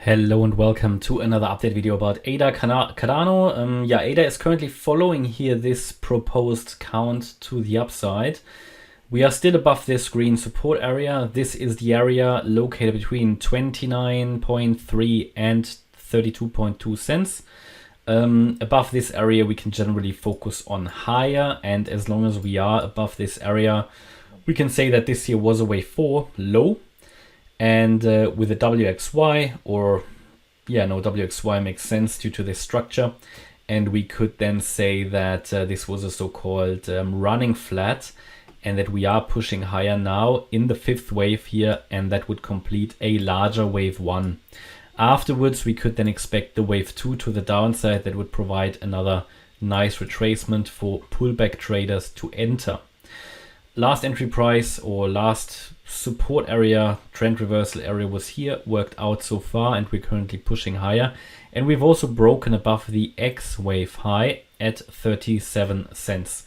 Hello and welcome to another update video about ADA Cardano. ADA is currently following here this proposed count to the upside. We are still above this green support area. This is the area located between 29.3 and 32.2 cents. Above this area, we can generally focus on higher, and as long as we are above this area, we can say that this here was a wave 4 low. And with a WXY, WXY makes sense due to this structure. And we could then say that this was a so-called running flat, and that we are pushing higher now in the fifth wave here, and that would complete a larger wave 1. Afterwards, we could then expect the wave 2 to the downside that would provide another nice retracement for pullback traders to enter. Last entry price or last support area, trend reversal area was here, worked out so far, and we're currently pushing higher. And we've also broken above the X wave high at 37 cents.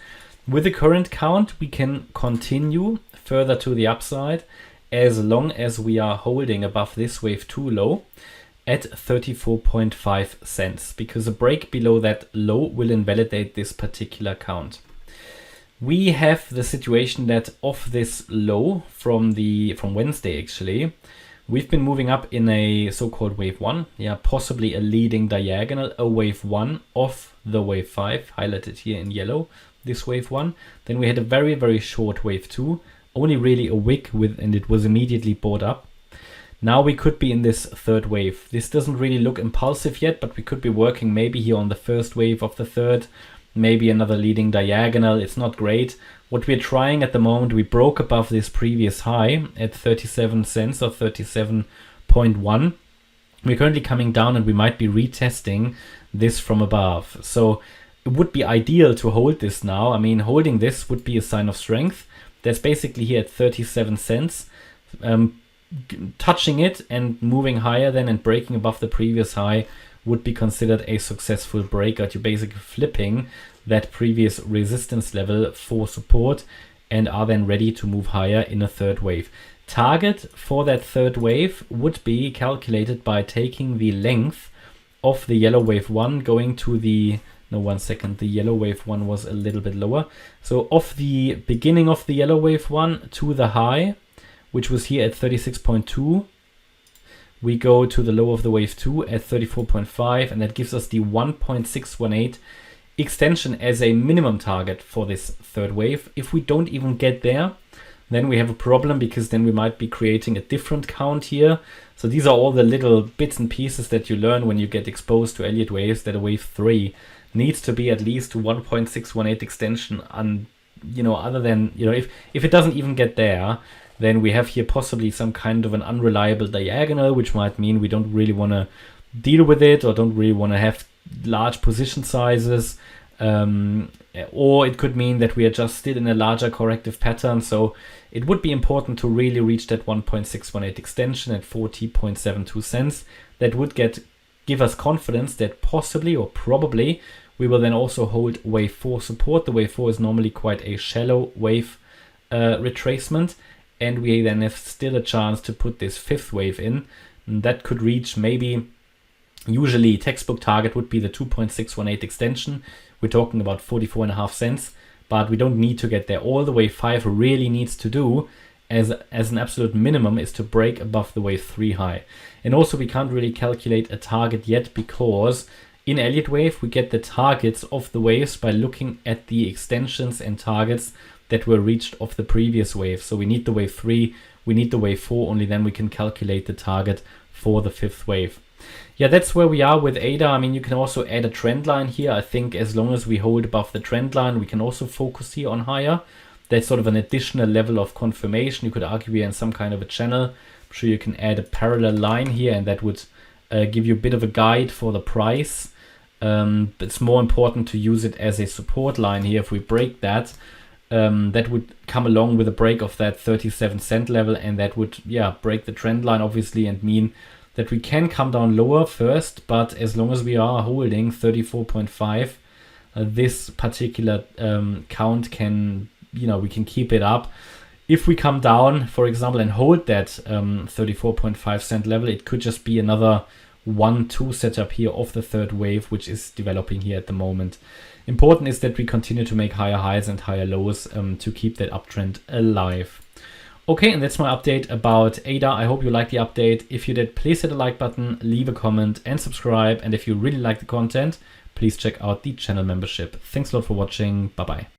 With the current count, we can continue further to the upside as long as we are holding above this wave 2 low at 34.5 cents, because a break below that low will invalidate this particular count. We have the situation that off this low from Wednesday, actually, we've been moving up in a so-called wave 1, possibly a leading diagonal, a wave 1 off the wave 5, highlighted here in yellow, this wave 1. Then we had a very, very short wave 2, only really a wick and it was immediately bought up. Now we could be in this third wave. This doesn't really look impulsive yet, but we could be working maybe here on the first wave of the third, maybe another leading diagonal. It's not great. What we're trying at the moment, we broke above this previous high at 37 cents or 37.1. We're currently coming down and we might be retesting this from above. So it would be ideal to hold this now. I mean, holding this would be a sign of strength. That's basically here at 37 cents. Touching it and moving higher then and breaking above the previous high would be considered a successful breakout. You're basically flipping that previous resistance level for support and are then ready to move higher in a third wave. Target for that third wave would be calculated by taking the length of the yellow wave 1 going to the, the yellow wave 1 was a little bit lower. So off the beginning of the yellow wave 1 to the high, which was here at 36.2, we go to the low of the wave 2 at 34.5, and that gives us the 1.618 extension as a minimum target for this third wave. If we don't even get there, then we have a problem, because then we might be creating a different count here. So these are all the little bits and pieces that you learn when you get exposed to Elliott waves, that a wave 3 needs to be at least 1.618 extension. And other than, if it doesn't even get there, then we have here possibly some kind of an unreliable diagonal, which might mean we don't really want to deal with it or don't really want to have large position sizes. Or it could mean that we are just still in a larger corrective pattern. So it would be important to really reach that 1.618 extension at 40.72 cents. That would give us confidence that possibly or probably we will then also hold wave 4 support. The wave 4 is normally quite a shallow wave retracement. And we then have still a chance to put this fifth wave in. And that could reach maybe, usually textbook target would be the 2.618 extension. We're talking about 44.5 cents, but we don't need to get there. All the wave 5 really needs to do as an absolute minimum is to break above the wave 3 high. And also we can't really calculate a target yet, because in Elliott wave we get the targets of the waves by looking at the extensions and targets that were reached off the previous wave. So we need the wave 3, we need the wave 4, only then we can calculate the target for the fifth wave. That's where we are with ADA. I mean, you can also add a trend line here. I think as long as we hold above the trend line, we can also focus here on higher. That's sort of an additional level of confirmation. You could argue we are in some kind of a channel. I'm sure you can add a parallel line here, and that would give you a bit of a guide for the price. But it's more important to use it as a support line here. If we break that, that would come along with a break of that 37 cent level, and that would break the trend line obviously, and mean that we can come down lower first. But as long as we are holding 34.5, this particular count can, we can keep it up. If we come down, for example, and hold that 34.5 cent level, it could just be another 1-2 setup here of the third wave, which is developing here at the moment. Important is that we continue to make higher highs and higher lows to keep that uptrend alive. Okay, and that's my update about ADA. I hope you liked the update. If you did, please hit the like button, leave a comment and subscribe. And if you really like the content, please check out the channel membership. Thanks a lot for watching. Bye-bye.